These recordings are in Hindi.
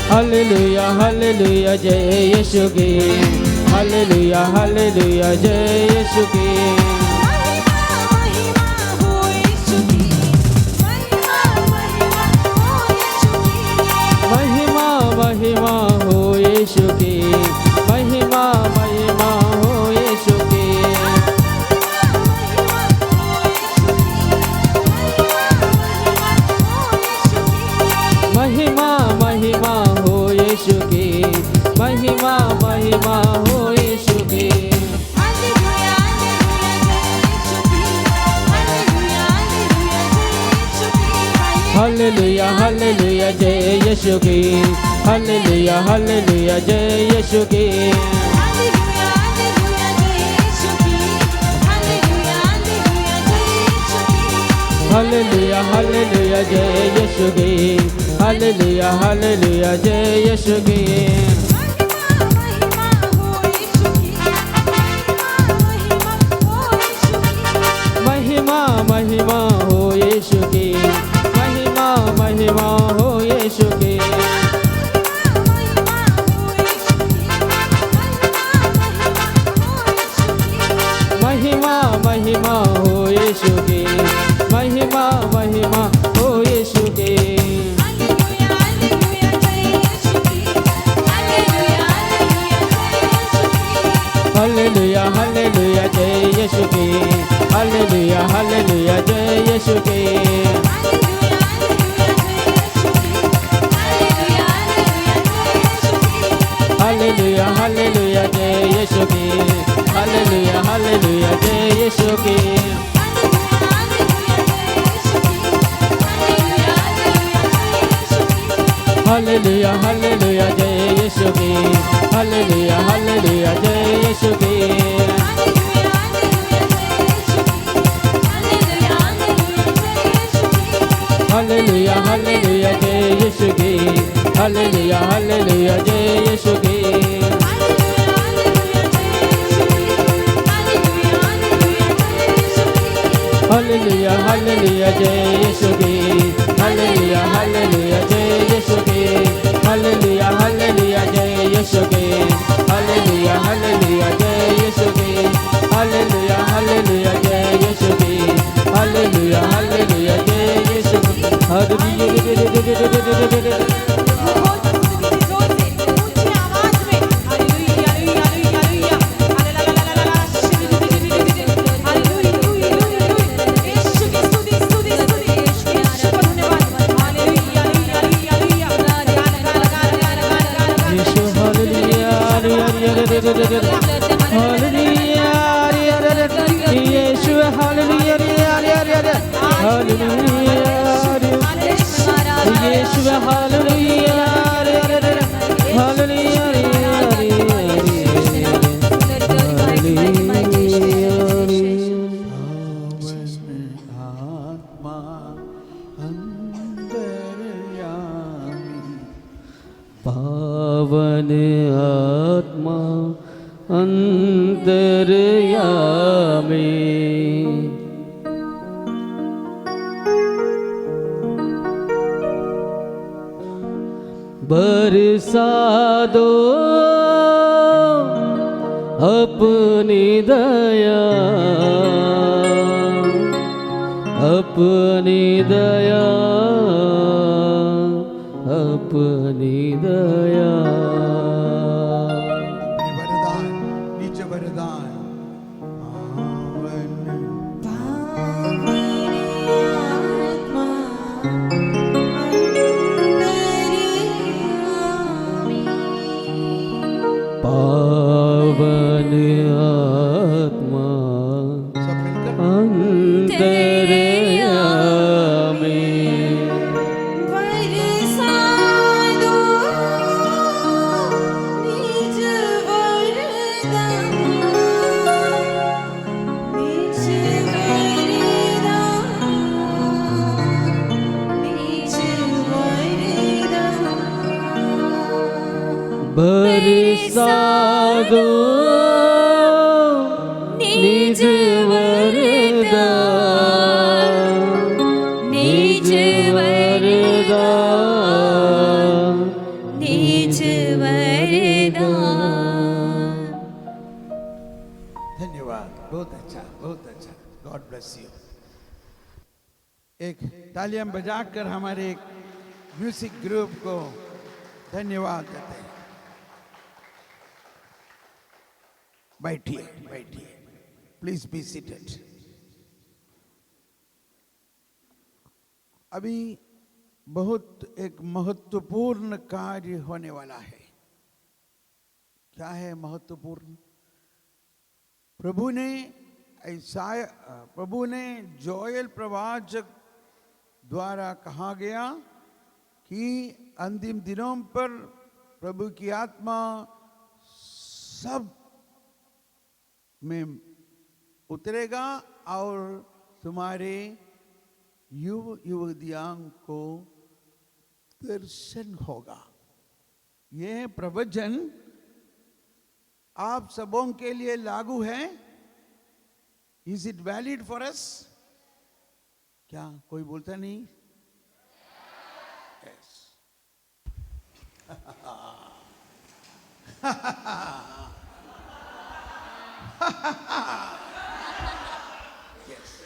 हालेलुया हालेलुया जय यीशु की, हालेलुया हालेलुया जय यीशु की। महिमा महिमा हो यीशु की, महिमा महिमा हो यीशु की। महिमा महिमा हो यीशु की, महिमा महिमा हो यीशु की। हालेलुया हालेलुया जय यीशु की, हालेलुया हालेलुया जय यीशु की। हालेलुया हालेलुया जय यीशु की, हालेलुया हालेलुया जय यीशु की। महिमा महिमा हो यीशु की, महिमा महिमा हो यीशु की। महिमा महिमा हो यीशु की, महिमा महिमा हो यीशु की। हालेलुया हालेलुया जय यीशु की, हालेलुया हालेलुया जय यीशु की। हालेलुया हालेलुया जय यीशु की, हालेलुया हालेलुया जय यीशु की। हालेलुया हालेलुया जय यीशु की, हालेलुया हालेलुया जय यीशु की। हालेलुया हालेलुया जय यीशु की, हालेलुया हालेलुया जय यीशु की। हालेलुया हालेलुया जय यीशु की, हालेलुया हालेलुया जय यीशु की। हालेलुया हालेलुया जय यीशु की, हालेलुया हालेलुया जय यीशु की। हालेलुया हालेलुया जय यीशु की, हालेलुया हालेलुया जय यीशु की। पावन आत्मा अंतर्यामी, बरसा दो अपनी दया, अपनी दया, अपनी दया। वरदान नीचे वरदान पावन आत्मा अंतर्यामी, बरसा दो निज वरदान, निज वरदान, ब्लेस यू। एक तालियां बजाकर हमारे एक म्यूजिक ग्रुप को धन्यवाद देते हैं। बैठिए बैठिए, प्लीज बी सीटेड। अभी बहुत एक महत्वपूर्ण कार्य होने वाला है। क्या है महत्वपूर्ण? प्रभु ने जोएल प्रवाचक द्वारा कहा गया कि अंतिम दिनों पर प्रभु की आत्मा सब में उतरेगा और तुम्हारे युवतियों को दर्शन होगा। यह प्रवचन आप सबों के लिए लागू है। Is it valid for us? क्या कोई बोलता नहीं? यस। यस।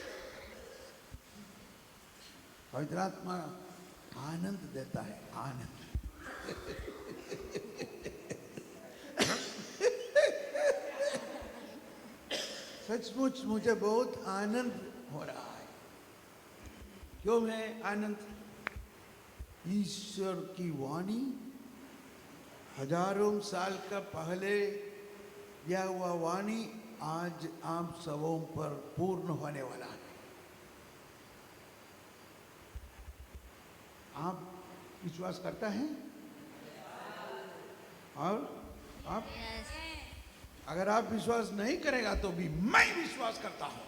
पवित्र आत्मा आनंद देता है, आनंद। सचमुच मुझे बहुत आनंद हो रहा है। क्यों है आनंद? ईश्वर की वाणी हजारों साल का पहले यह हुआ वाणी आज आप सबों पर पूर्ण होने वाला है। आप विश्वास करता है? और आप अगर आप विश्वास नहीं करेगा तो भी मैं विश्वास करता हूं।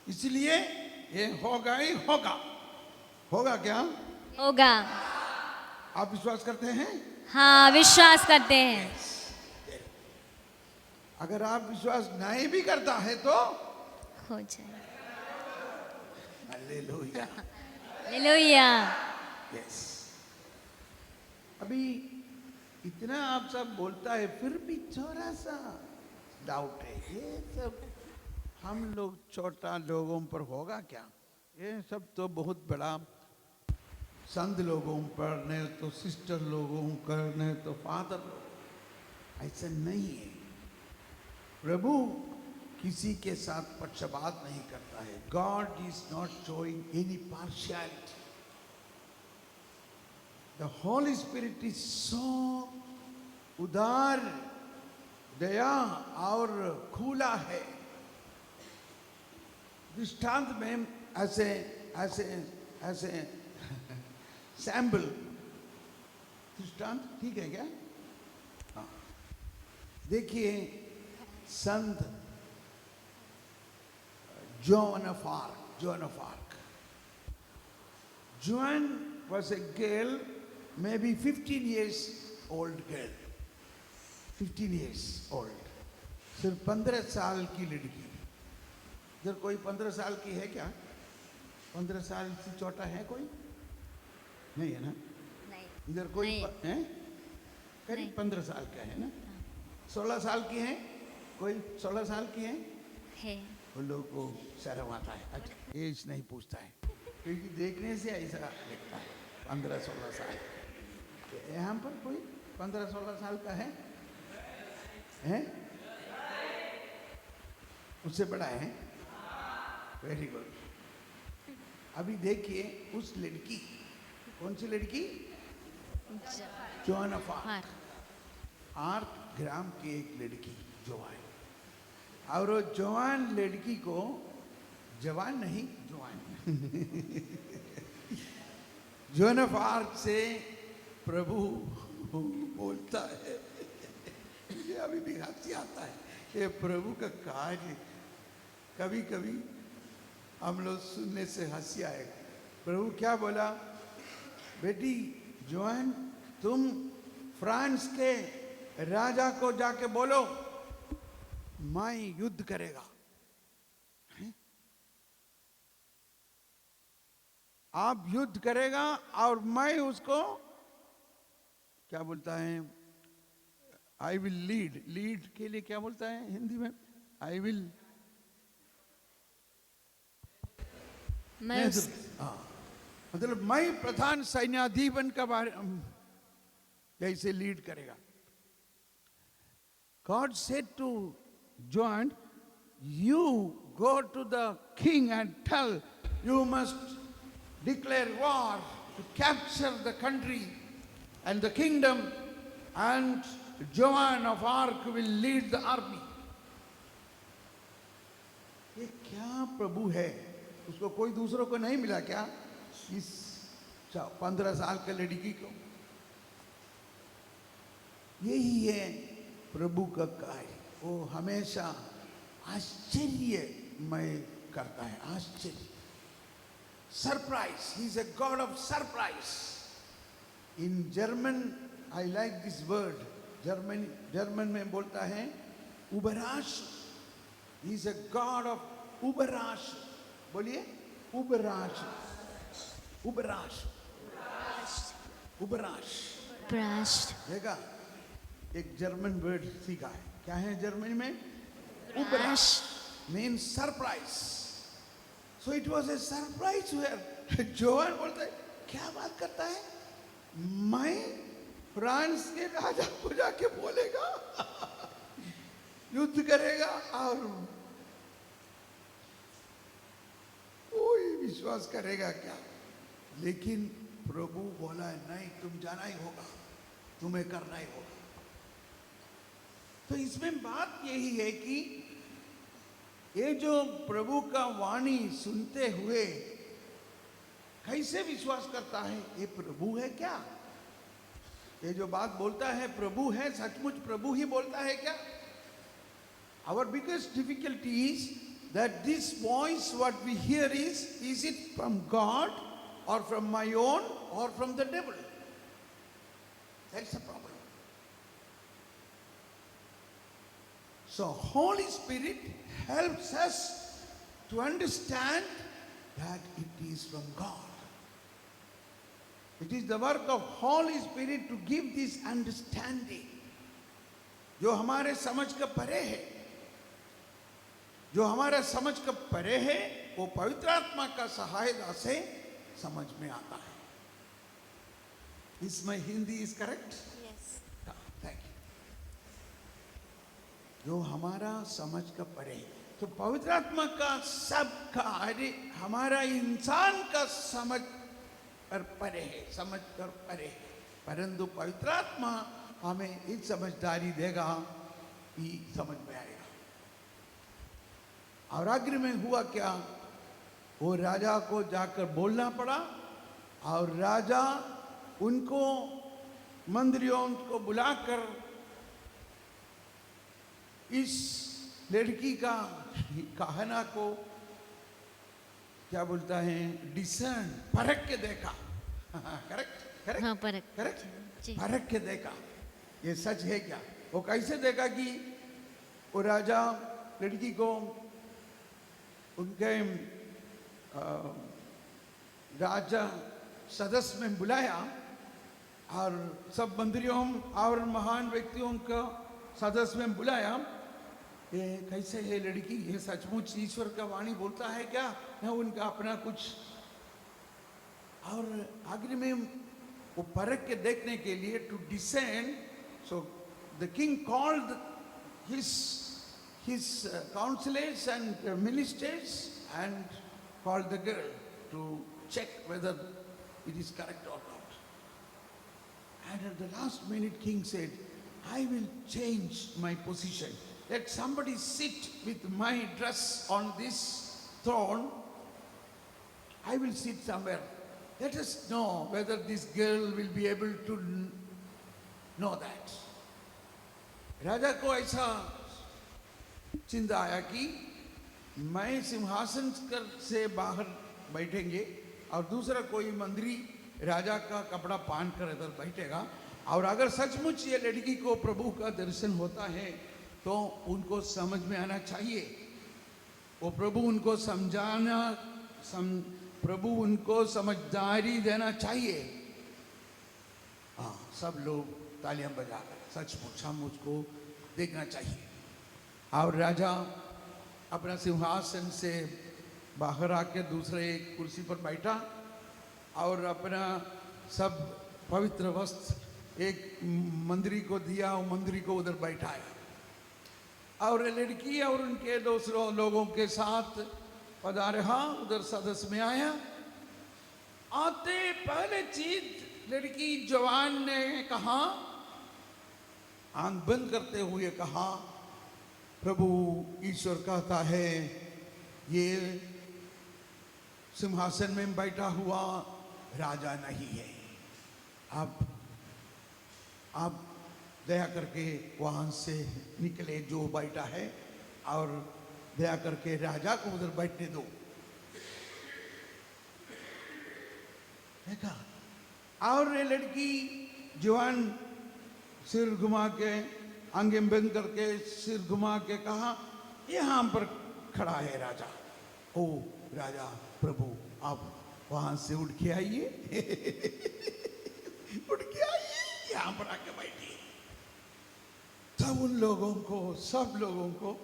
इसलिए ये होगा ही होगा। होगा क्या? होगा। आप विश्वास करते हैं? हाँ, विश्वास करते हैं। अगर आप विश्वास नहीं भी करता है तो हो जाए। हालेलुया। हालेलुया। यस। अभी इतना आप सब बोलता है, फिर भी थोड़ा सा डाउट है। ये सब हम लोग छोटा लोगों पर होगा क्या? ये सब तो बहुत बड़ा संत लोगों पर, नहीं तो सिस्टर लोगों पर, नहीं तो फादर लोग। ऐसा नहीं है। प्रभु किसी के साथ पक्षपात नहीं करता है। God is not showing any partiality. The Holy Spirit is so उदार, दया और खुला है। दृष्टांत में ऐसे ऐसे ऐसे सैंपल दृष्टांत ठीक है क्या? हाँ, देखिए संत John of arc. John was a girl, maybe 15 years old girl, 15 years old, सिर्फ 15 साल की लड़की। इधर कोई 15 साल की है क्या? 15 साल से छोटा है कोई? नहीं है ना? नहीं। इधर कोई नहीं। है? करीब 15 साल का है ना? 16 साल की है कोई? 16 साल की है? उन लोगों को शर्म आता है। अच्छा, एज नहीं पूछता है क्योंकि देखने से ऐसा लगता है 15-16 साल। यहाँ पर कोई 15-16 साल का है? उससे बड़ा है? Very good. अभी देखिए उस लड़की, कौन सी लड़की? John of arc. 8 ग्राम की एक लड़की जवान। और वो जवान लड़की को, जवान नहीं जवान जॉन ऑफ आर्क से प्रभु बोलता है। मुझे अभी भी हंसी आता है। ये प्रभु का कार्य कभी कभी हम लोग सुनने से हंसी आएगा। प्रभु क्या बोला? बेटी जॉन, तुम फ्रांस के राजा को जाके बोलो मैं युद्ध करेगा। आप युद्ध करेगा और मैं उसको क्या बोलता है? I will lead. लीड के लिए क्या बोलता है हिंदी में? आई विल मैं उस मतलब मैं प्रधान सैन्याधिपन का बारे जैसे लीड करेगा. God said to John, you go to the king and tell, you must declare war to capture the country and the kingdom, and Joan of Arc will lead the army. ये क्या प्रभु है? उसको कोई दूसरों को नहीं मिला क्या? इस 15 साल के लड़की को. यही है प्रभु का कार्य. वो हमेशा आश्चर्यमय करता है. आश्चर्य, surprise. He is a god of surprise. In German, I like this word. German में बोलता है उबराश. He is a god of उबराश. बोलिए उबराश. उबराश. उबराश. ब्रास्ट देखा, एक जर्मन वर्ड सीखा है. क्या है जर्मनी में? ब्राश means surprise. So it was a surprise where जोआन बोलता है, क्या बात करता है? मैं फ्रांस के राजा को जाके बोलेगा युद्ध करेगा और कोई विश्वास करेगा क्या? लेकिन प्रभु बोला नहीं, तुम जाना ही होगा, तुम्हें करना ही होगा. तो इसमें बात यही है कि ये जो प्रभु का वाणी सुनते हुए कैसे विश्वास करता है? ये प्रभु है क्या? ये जो बात बोलता है प्रभु है, सचमुच प्रभु ही बोलता है क्या? Our biggest difficulty is that this voice what we hear is it from God or from my own or from the devil? That's the problem. So Holy Spirit helps us to understand that it is from God. It is the work of Holy Spirit to give this understanding. जो हमारे समझ का परे है, जो हमारा समझ का परे है, वो पवित्र आत्मा का सहायता से समझ में आता है. इसमें Hindi is correct? Thank you. जो हमारा समझ का परे है, तो पवित्र आत्मा का सब कार्य हमारा इंसान का समझ पर परे है, समझ कर परे है. परंतु पवित्र आत्मा हमें इस समझदारी देगा कि समझ में आएगा. और आखिर में हुआ क्या? वो राजा को जाकर बोलना पड़ा और राजा उनको मंत्रियों को बुलाकर इस लड़की का कहना को क्या बोलता है, डिसर्न, परख के देखा. करेक्ट करेक्ट हाँ, परख. करेक्ट. जी. परख के देखा ये सच है क्या. वो कैसे देखा कि वो राजा लड़की को उनके राजा सदस्य में बुलाया और सब मंत्रियों और महान व्यक्तियों को सदस्य में बुलाया. ये कैसे है लड़की, ये सचमुच ईश्वर का वाणी बोलता है क्या, या उनका अपना कुछ? और आखिर में वो परख के देखने के लिए to descend. So the king called his counselors and ministers and called the girl to check whether it is correct or not. And at the last minute, king said, I will change my position. Let somebody sit with my dress on this throne. I will sit somewhere. Let us know whether this girl will be able to know that. राजा को ऐसा चिंता आया कि मैं सिंहासन से बाहर बैठेंगे और दूसरा कोई मंत्री राजा का कपड़ा पहन कर इधर बैठेगा. और अगर सचमुच ये लड़की को प्रभु का दर्शन होता है तो उनको समझ में आना चाहिए. वो प्रभु उनको समझाना, प्रभु उनको समझदारी देना चाहिए. हाँ, सब लोग तालियां बजाकर सचमुच हम उसको देखना चाहिए. और राजा अपना सिंहासन से बाहर आके दूसरे एक कुर्सी पर बैठा और अपना सब पवित्र वस्त्र एक मंदिरी को दिया और मंदिरी को उधर बैठाया और लड़की और उनके दूसरों लोगों के साथ पधारा उधर सदस्य में आया। आते पहले चीज लड़की जवान ने कहा, आंख बंद करते हुए कहा, प्रभु ईश्वर कहता है ये सिंहासन में बैठा हुआ राजा नहीं है। आप दया करके वहां से निकले जो बैठा है और दया करके राजा को उधर बैठने दो। देखा और ये लड़की जवान सिर घुमा के आंखें बंद करके सिर घुमा के कहा, यहां पर खड़ा है राजा। ओ राजा प्रभु आप वहां से उठ के आइए उठ के आइए यहां पर आके बैठिए। तब उन लोगों को सब लोगों को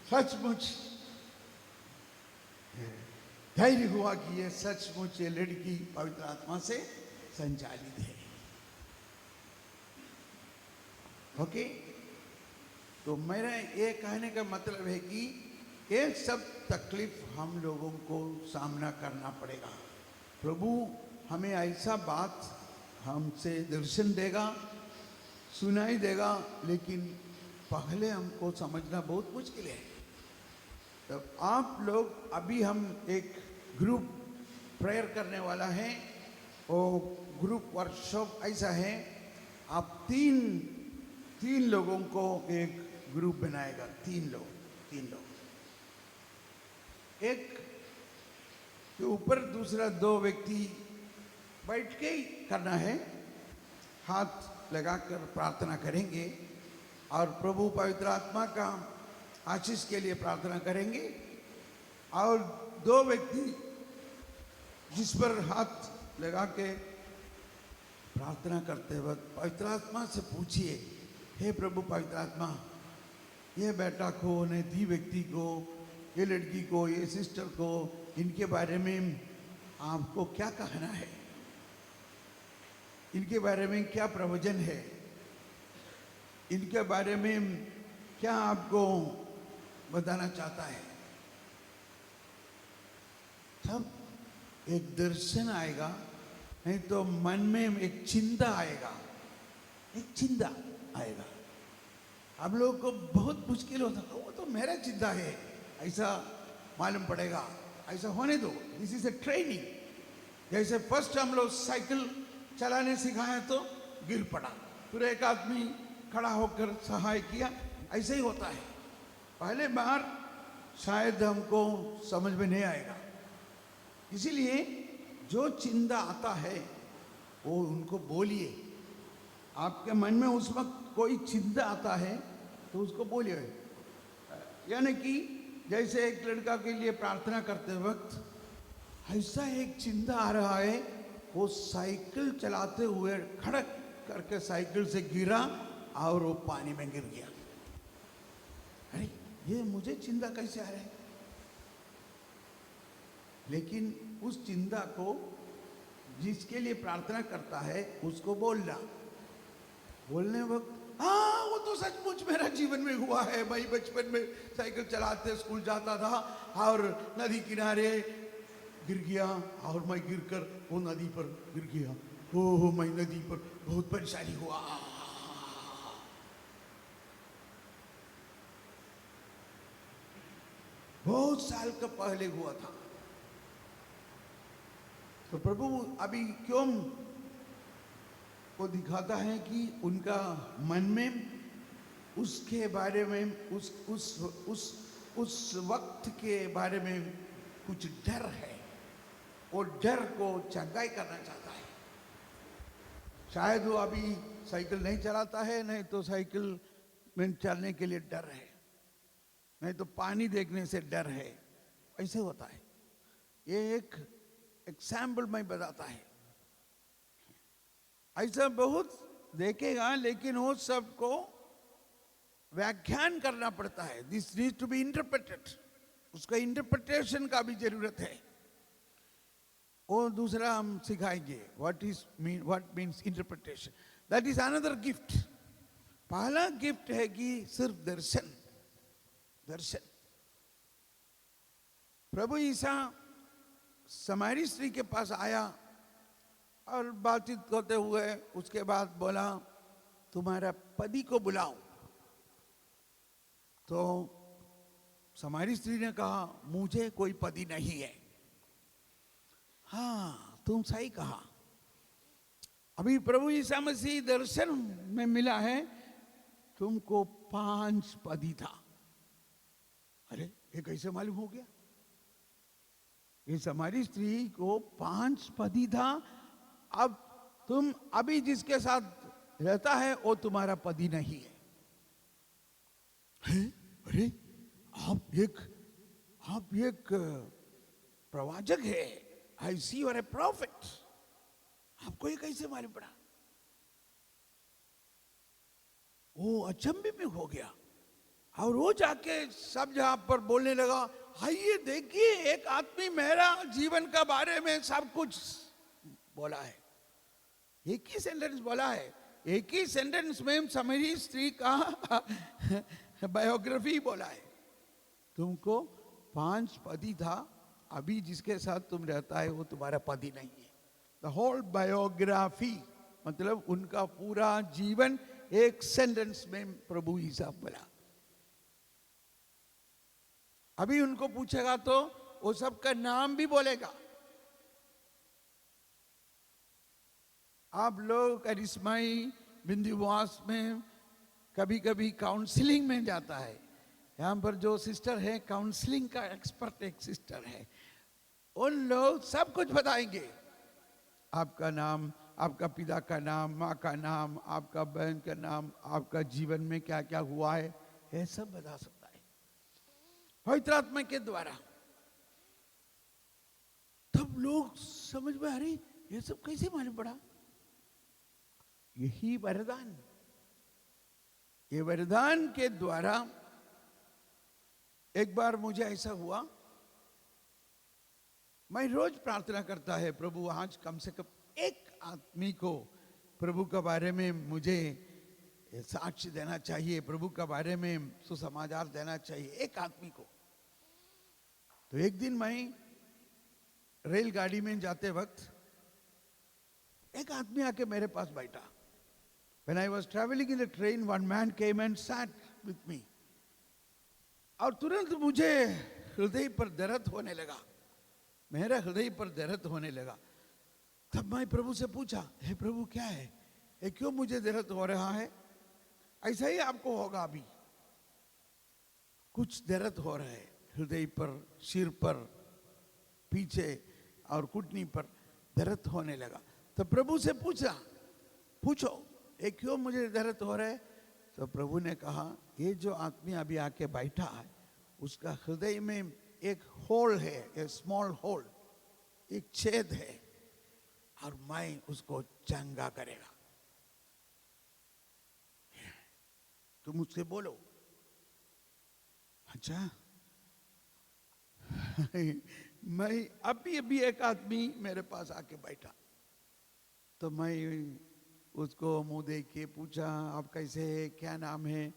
सचमुच धैर्य हुआ कि ये सचमुच ये लड़की पवित्र आत्मा से संचालित है। ओके, तो मेरा ये कहने का मतलब है कि ये सब तकलीफ हम लोगों को सामना करना पड़ेगा। प्रभु हमें ऐसा बात हमसे दर्शन देगा, सुनाई देगा, लेकिन पहले हमको समझना बहुत मुश्किल है। तो आप लोग अभी हम एक ग्रुप प्रेयर करने वाला है और ग्रुप वर्कशॉप ऐसा है, आप तीन लोगों को एक ग्रुप बनाएगा। तीन लोग एक के ऊपर दूसरा दो व्यक्ति बैठ के ही करना है, हाथ लगाकर प्रार्थना करेंगे और प्रभु पवित्र आत्मा का आशीष के लिए प्रार्थना करेंगे। और दो व्यक्ति जिस पर हाथ लगा के प्रार्थना करते वक्त पवित्र आत्मा से पूछिए, हे प्रभु पवित्र आत्मा, ये बेटा को, ने दी व्यक्ति को, ये लड़की को, ये सिस्टर को, इनके बारे में आपको क्या कहना है, इनके बारे में क्या प्रवचन है, इनके बारे में क्या आपको बताना चाहता है। तब एक दर्शन आएगा, नहीं तो मन में एक चिंता आएगा, एक चिंता आएगा। आप लोगों को बहुत मुश्किल होता है, वो तो मेरा चिंता है ऐसा मालूम पड़ेगा। ऐसा होने दो, दिस इज ए ट्रेनिंग। जैसे फर्स्ट हम लोग साइकिल चलाने सिखाए तो गिर पड़ा, फिर एक आदमी खड़ा होकर सहाय किया, ऐसे ही होता है। पहले बार शायद हमको समझ में नहीं आएगा, इसीलिए जो चिंता आता है वो उनको बोलिए। आपके मन में उस वक्त कोई चिंता आता है तो उसको बोलिए। यानी कि जैसे एक लड़का के लिए प्रार्थना करते वक्त ऐसा एक चिंता आ रहा है, वो साइकिल चलाते हुए खड़क करके साइकिल से गिरा और वो पानी में गिर गया। अरे ये मुझे चिंता कैसे आ रहा है? लेकिन उस चिंता को जिसके लिए प्रार्थना करता है उसको बोलने वक्त, हाँ वो तो सचमुच मेरा जीवन में हुआ है। भाई बचपन में साइकिल चलाते स्कूल जाता था और नदी किनारे गिर गया और मैं गिरकर वो नदी पर गिर गया। ओह मैं नदी पर बहुत परेशानी हुआ। बहुत साल का पहले हुआ था। तो प्रभु अभी क्यों को दिखाता है कि उनका मन में उसके बारे में उस वक्त के बारे में कुछ डर है, वो डर को चंगाई करना चाहता है। शायद वो अभी साइकिल नहीं चलाता है, नहीं तो साइकिल में चलने के लिए डर है, नहीं तो पानी देखने से डर है। ऐसे होता है। ये एक एग्जाम्पल मैं बताता है। ऐसा बहुत देखेगा, लेकिन वो सबको व्याख्यान करना पड़ता है। This need to be interpreted. उसका इंटरप्रिटेशन का भी जरूरत है। और दूसरा हम सिखाएंगे what means interpretation, that is another gift. पहला गिफ्ट है कि सिर्फ दर्शन। दर्शन। प्रभु ईसा समारी स्त्री के पास आया और बातचीत करते हुए उसके बाद बोला तुम्हारा पति को बुलाओ। तो समारी स्त्री ने कहा मुझे कोई पति नहीं है। हाँ तुम सही कहा। अभी प्रभु ईसा मसीह दर्शन में मिला है तुमको 5 पति था। अरे ये कैसे मालूम हो गया? ये समारी स्त्री को 5 पति था। अब तुम अभी जिसके साथ रहता है वो तुम्हारा पति नहीं है। अरे आप एक प्रवाचक है। आई सी यू आर ए प्रॉफिट। आपको ये कैसे मालूम पड़ा? वो अचंभे में हो गया और वो जाके सब जहां पर बोलने लगा, आइए देखिए एक आदमी मेरा जीवन का बारे में सब कुछ बोला है। एक ही सेंटेंस बोला है, एक ही सेंटेंस में समारी स्त्री का बायोग्राफी बोला है। तुमको 5 पति था, अभी जिसके साथ तुम रहता है वो तुम्हारा पति नहीं है। द होल बायोग्राफी मतलब उनका पूरा जीवन एक सेंटेंस में प्रभु ईसा बोला। अभी उनको पूछेगा तो वो सबका नाम भी बोलेगा। आप लोग करिश्माई बिंदुवास में कभी कभी काउंसलिंग में जाता है। यहाँ पर जो सिस्टर है काउंसलिंग का एक्सपर्ट एक सिस्टर है। उन लोग सब कुछ बताएंगे, आपका नाम, आपका पिता का नाम, माँ का नाम, आपका बहन का नाम, आपका जीवन में क्या क्या हुआ है, ये सब बता सकता है पवित्र आत्मा के द्वारा। तब लोग समझ में, अरे ये सब कैसे मालूम पड़ा? यही वरदान, ये वरदान के द्वारा। एक बार मुझे ऐसा हुआ, मैं रोज प्रार्थना करता है प्रभु आज कम से कम एक आदमी को प्रभु के बारे में मुझे साक्ष्य देना चाहिए, प्रभु के बारे में सुसमाचार देना चाहिए एक आदमी को। तो एक दिन मैं रेलगाड़ी में जाते वक्त एक आदमी आके मेरे पास बैठा। When I was traveling in the train, one man came and sat with me. और तुरंत मुझे हृदय पर दर्द होने लगा, मेरा हृदय पर दर्द होने लगा। तब मैं प्रभु से पूछा, हे प्रभु क्या है, ये क्यों मुझे दर्द हो रहा है? ऐसा ही आपको होगा, अभी कुछ दर्द हो रहा है हृदय पर, सिर पर, पीछे और घुटने पर दर्द होने लगा। तो प्रभु से पूछा, पूछो ये क्यों मुझे दर्द हो रहा है? तो प्रभु ने कहा, ये जो आदमी अभी आके बैठा है उसका हृदय में एक होल है, एक स्मॉल होल, एक छेद है, और मैं उसको चंगा करेगा। तुम मुझसे बोलो। अच्छा मैं अभी एक आदमी मेरे पास आके बैठा, तो मैं उसको मुंह देख के पूछा, आप कैसे है, क्या नाम है?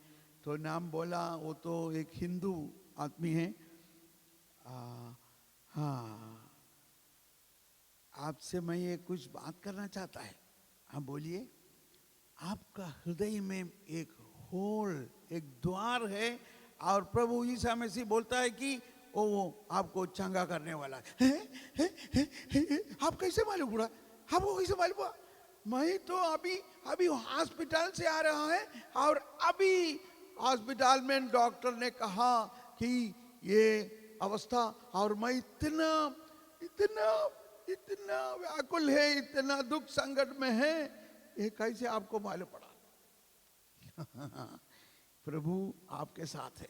तो नाम बोला, वो तो एक हिंदू आदमी है। हाँ आपसे मैं ये कुछ बात करना चाहता है। हाँ बोलिए। आपका हृदय में एक होल, एक द्वार है, और प्रभु ईसा मसीह बोलता है कि वो आपको चंगा करने वाला है। आप कैसे मालूम पड़ा? आपको कैसे मालूम पड़ा? मैं तो अभी हॉस्पिटल से आ रहा है, और अभी हॉस्पिटल में डॉक्टर ने कहा कि ये अवस्था, और मैं इतना इतना इतना व्याकुल है, इतना दुख संकट में है, ये कैसे आपको मालूम पड़ा? प्रभु आपके साथ है।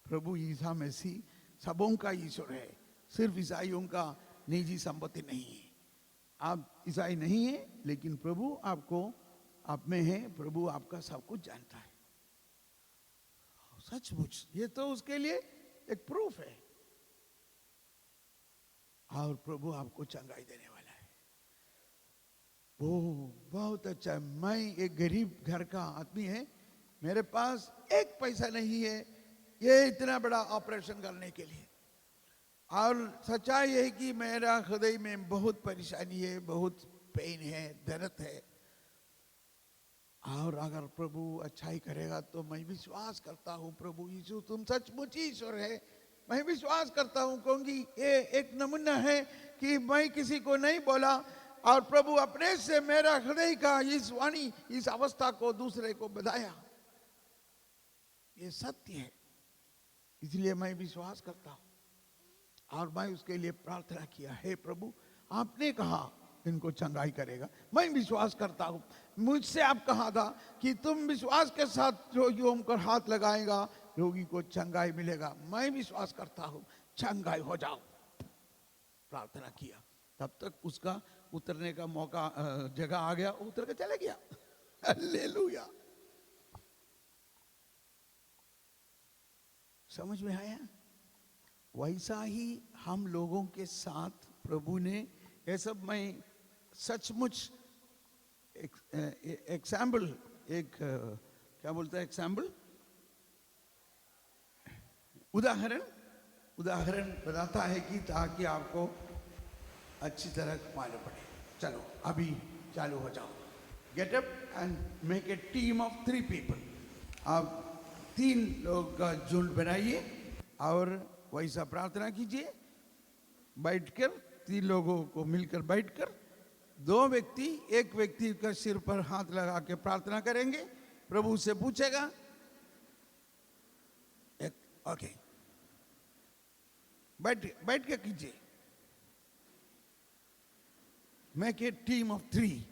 प्रभु ईसा मसीह सबों का ईश्वर है, सिर्फ ईसाइयों का निजी संपत्ति नहीं है। आप ईसाई नहीं है, लेकिन प्रभु आपको, आप में है, प्रभु आपका सब कुछ जानता है। सचमुच ये तो उसके लिए एक प्रूफ है। और प्रभु आपको चंगाई देने वाला है। वो बहुत अच्छा है। मैं एक गरीब घर का आदमी है, मेरे पास एक पैसा नहीं है ये इतना बड़ा ऑपरेशन करने के लिए। और सच्चाई है कि मेरा हृदय में बहुत परेशानी है, बहुत पेन है, दर्द है। और अगर प्रभु अच्छाई करेगा तो मैं विश्वास करता हूँ प्रभु यीशु तुम सचमुच ईश्वर है। मैं विश्वास करता हूँ क्योंकि ये एक नमूना है कि मैं किसी को नहीं बोला और प्रभु अपने से मेरा हृदय का इस वाणी इस अवस्था को दूसरे को बताया। ये सत्य है, इसलिए मैं विश्वास करता हूँ और मैं उसके लिए प्रार्थना किया, हे प्रभु आपने कहा इनको चंगाई करेगा, मैं विश्वास करता हूँ। मुझसे आप कहा था कि तुम विश्वास के साथ जो योम पर हाथ लगाएगा रोगी को चंगाई मिलेगा। मैं विश्वास करता हूँ, चंगाई हो जाओ। प्रार्थना किया, तब तक उसका उतरने का मौका जगह आ गया, उतर के चले गया। हालेलुया। समझ में आया? वैसा ही हम लोगों के साथ प्रभु ने ये सब, मैं सचमुच एग्जाम्पल एक क्या बोलता है एग्जाम्पल उदाहरण बताता है कि ताकि आपको अच्छी तरह मालूम पड़े। चलो अभी चालू हो जाओ। Get up and make a team of 3 people. आप 3 लोग का झुंड बनाइए और वैसा प्रार्थना कीजिए। बैठकर 3 लोगों को मिलकर बैठकर 2 व्यक्ति एक व्यक्ति का सिर पर हाथ लगा के प्रार्थना करेंगे। प्रभु से पूछेगा ओके, बैठ के कीजिए। Make a team of 3।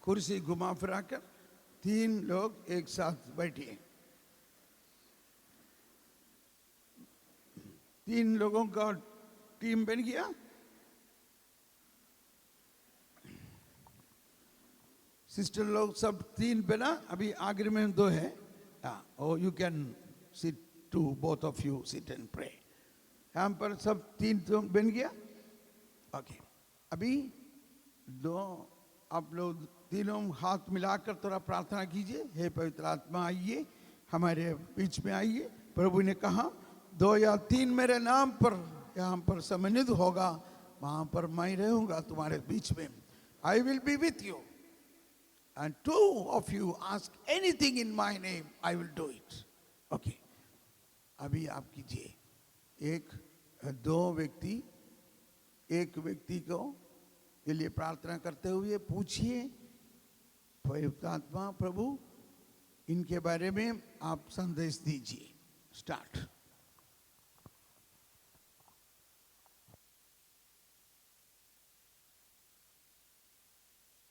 कुर्सी घुमा फिरा कर 3 लोग एक साथ बैठिए। 3 लोगों का टीम बन गया। सिस्टर लोग सब 3 बना, अभी आखिर में 2 है। और you can sit to both of you sit and pray. यहाँ पर सब 3 तो बन गया। ओके, अभी 2 आप लोग तीनों हाथ मिलाकर थोड़ा प्रार्थना कीजिए। हे पवित्र आत्मा आइए, हमारे बीच में आइए। प्रभु ने कहा 2 या 3 मेरे नाम पर यहाँ पर सम्मिलित होगा, वहां पर मैं रहूंगा तुम्हारे बीच में। I will be with you and 2 of you ask anything in my name, I will do it. Okay, अभी आप कीजिए। 2 व्यक्ति एक व्यक्ति को के लिए प्रार्थना करते हुए पूछिए, पवित्र आत्मा प्रभु इनके बारे में आप संदेश दीजिए। स्टार्ट।